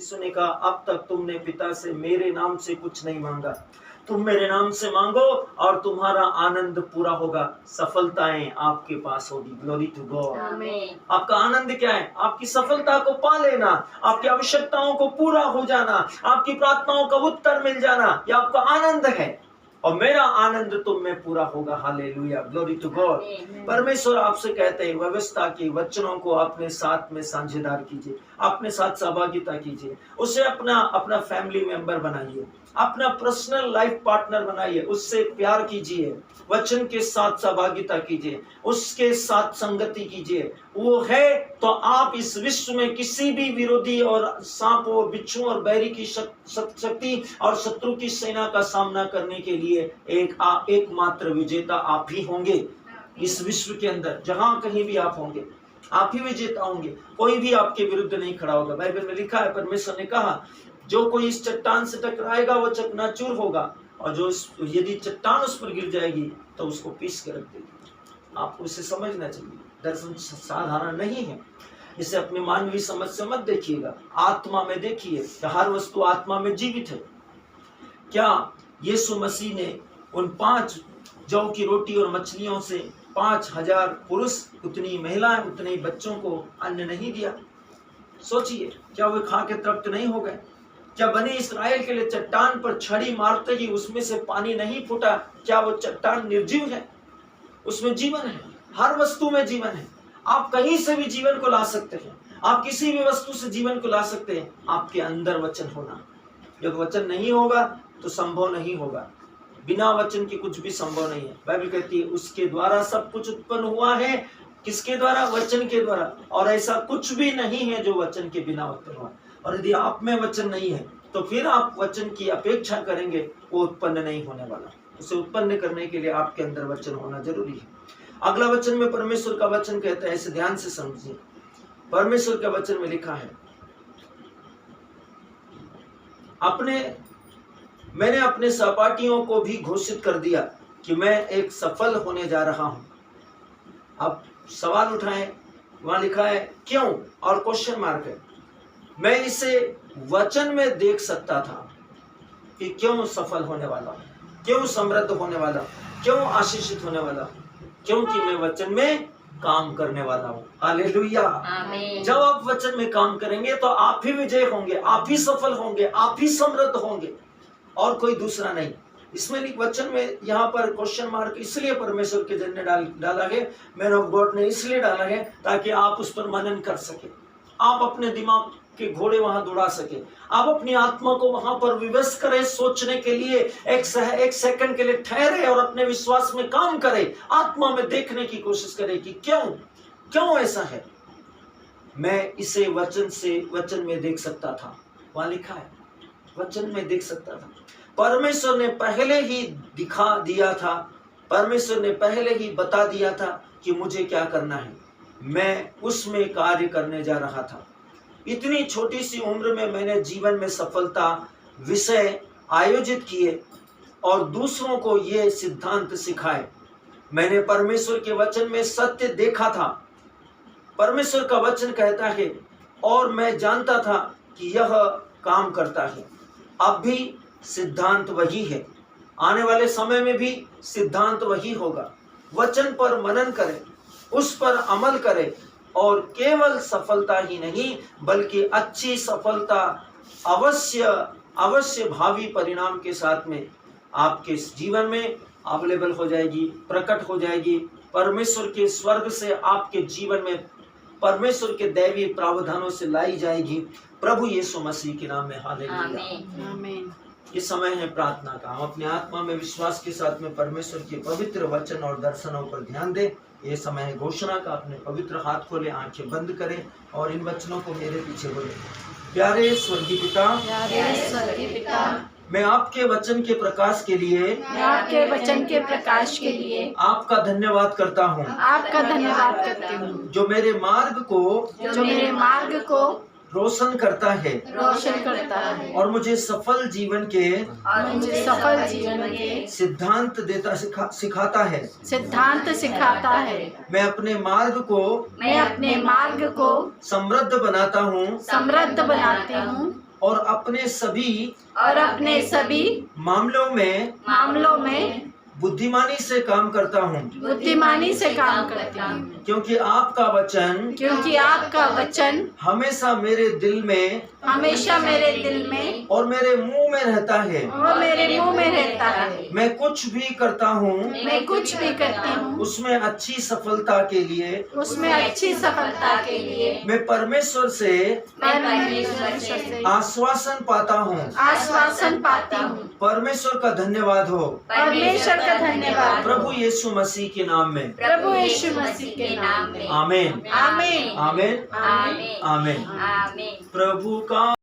यीशु ने कहा, अब तक तुमने पिता से मेरे नाम से कुछ नहीं मांगा, तुम मेरे नाम से मांगो और तुम्हारा आनंद पूरा होगा, सफलताएं आपके पास होगी। Glory to God. आपका आनंद क्या है? आपकी सफलता को पा लेना, आपकी आवश्यकताओं को पूरा हो जाना, आपकी प्रार्थनाओं का उत्तर मिल जाना, यह आपका आनंद है। और मेरा आनंद तुम में पूरा होगा। Hallelujah, glory to God. परमेश्वर आपसे कहते हैं, व्यवस्था के वचनों को अपने साथ में साझेदार कीजिए, अपने साथ सहभागिता कीजिए, उसे अपना फैमिली मेंबर बनाइए, अपना पर्सनल लाइफ पार्टनर बनाइए, उससे प्यार कीजिए, वचन के साथ सहभागिता कीजिए, उसके साथ संगति कीजिए। वो है तो आप इस विश्व में किसी भी विरोधी और सांप और बिच्छू और बैरी की शक्ति और शत्रु की सेना का सामना करने के लिए एकमात्र विजेता आप ही होंगे। इस विश्व के अंदर जहां कहीं भी आप होंगे, आप ही विजेता होंगे, कोई भी आपके विरुद्ध नहीं खड़ा होगा। बाइबल में लिखा है, परमेश्वर ने कहा, जो कोई इस चट्टान से टकराएगा वो चकनाचूर होगा, और जो यदि चट्टान उस पर गिर जाएगी तो उसको पीस के रख देगी। आपको इसे समझना चाहिए, दर्शन साधारण नहीं है, इसे अपनी मानवीय समझ से मत देखिएगा, आत्मा में देखिए। हर वस्तु आत्मा में जीवित है। क्या यीशु मसीह ने उन 5 जौ की रोटी और मछलियों से 5000 पुरुष, उतनी महिलाएं, उतने बच्चों को अन्न नहीं दिया? सोचिए, क्या वे खा के तृप्त नहीं हो गए? क्या बने इस्राएल के लिए चट्टान पर छड़ी मारते ही उसमें से पानी नहीं फूटा? क्या वो चट्टान निर्जीव है? उसमें जीवन है, हर वस्तु में जीवन है। आप कहीं से भी जीवन को ला सकते हैं, आप किसी भी वस्तु से जीवन को ला सकते हैं, आपके अंदर वचन होना। जब वचन नहीं होगा तो संभव नहीं होगा, बिना वचन के कुछ भी संभव नहीं है। बाइबल कहती है, उसके द्वारा सब कुछ उत्पन्न हुआ है। किसके द्वारा? वचन के द्वारा। और ऐसा कुछ भी नहीं है जो वचन के बिना उत्पन्न हुआ। और यदि आप में वचन नहीं है तो फिर आप वचन की अपेक्षा करेंगे, वो उत्पन्न नहीं होने वाला। उसे उत्पन्न करने के लिए आपके अंदर वचन होना जरूरी है। अगला वचन में परमेश्वर का वचन कहता है, इसे ध्यान से समझिए। परमेश्वर के वचन में लिखा है, मैंने अपने सहपाठियों को भी घोषित कर दिया कि मैं एक सफल होने जा रहा हूं। अब सवाल उठाएं, वहां लिखा है क्यों और क्वेश्चन मार्क है। मैं इसे वचन में देख सकता था कि क्यों सफल होने वाला, क्यों समृद्ध होने वाला, क्यों आशीषित होने वाला, क्योंकि मैं वचन में काम करने वाला हूँ। हालेलुया। जब आप वचन में काम करेंगे तो आप ही विजय होंगे, आप ही सफल होंगे, आप ही समृद्ध होंगे, और कोई दूसरा नहीं। इसमें वचन में यहाँ पर क्वेश्चन मार्क इसलिए परमेश्वर के जन ने डाला है, मैन ऑफ गॉड ने इसलिए डाला है ताकि आप उस पर मनन कर सके, आप अपने दिमाग के घोड़े वहां दौड़ा सके, आप अपनी आत्मा को वहां पर विवश करें, सोचने के लिए एक सेकंड के लिए ठहरे और अपने विश्वास में काम करें, आत्मा में देखने की कोशिश करें कि क्यों ऐसा है। मैं इसे वचन में देख सकता था, वहां लिखा है वचन में देख सकता था। परमेश्वर ने पहले ही दिखा दिया था, परमेश्वर ने पहले ही बता दिया था कि मुझे क्या करना है, मैं उसमें कार्य करने जा रहा था। इतनी छोटी सी उम्र में मैंने जीवन में सफलता विषय आयोजित किए और दूसरों को ये सिद्धांत सिखाए। मैंने परमेश्वर के वचन में सत्य देखा था। परमेश्वर का वचन कहता है और मैं जानता था कि यह काम करता है। अब भी सिद्धांत वही है, आने वाले समय में भी सिद्धांत वही होगा। वचन पर मनन करें, उस पर अमल करें, और केवल सफलता ही नहीं बल्कि अच्छी सफलता अवश्य भावी परिणाम के साथ में आपके जीवन में अवेलेबल हो जाएगी, प्रकट हो जाएगी। परमेश्वर के स्वर्ग से आपके जीवन में परमेश्वर के दैवीय प्रावधानों से लाई जाएगी। प्रभु यीशु मसीह के नाम में हालेलुया। आमीन। ये समय है प्रार्थना का। हम अपने आत्मा में विश्वास के साथ में परमेश्वर के पवित्र वचन और दर्शनों पर ध्यान दें। ये समय है घोषणा का। अपने पवित्र हाथ खोले, आंखें बंद करें और इन वचनों को मेरे पीछे बोले। प्यारे स्वर्गीय पिता, मैं आपके वचन के प्रकाश के लिए आपका धन्यवाद करता हूँ। जो मेरे मार्ग को रोशन करता है और मुझे सफल जीवन के सिद्धांत सिखाता है। मैं अपने मार्ग को समृद्ध बनाता हूँ और अपने सभी मामलों में बुद्धिमानी से काम करता हूँ, क्योंकि आपका वचन हमेशा मेरे दिल में और मेरे मुंह में रहता है। मैं कुछ भी करता हूँ उसमें अच्छी सफलता के लिए मैं परमेश्वर से आश्वासन पाता हूँ। परमेश्वर का धन्यवाद हो। प्रभु यीशु मसीह के नाम में। आमीन। आमीन। आमीन। प्रभु का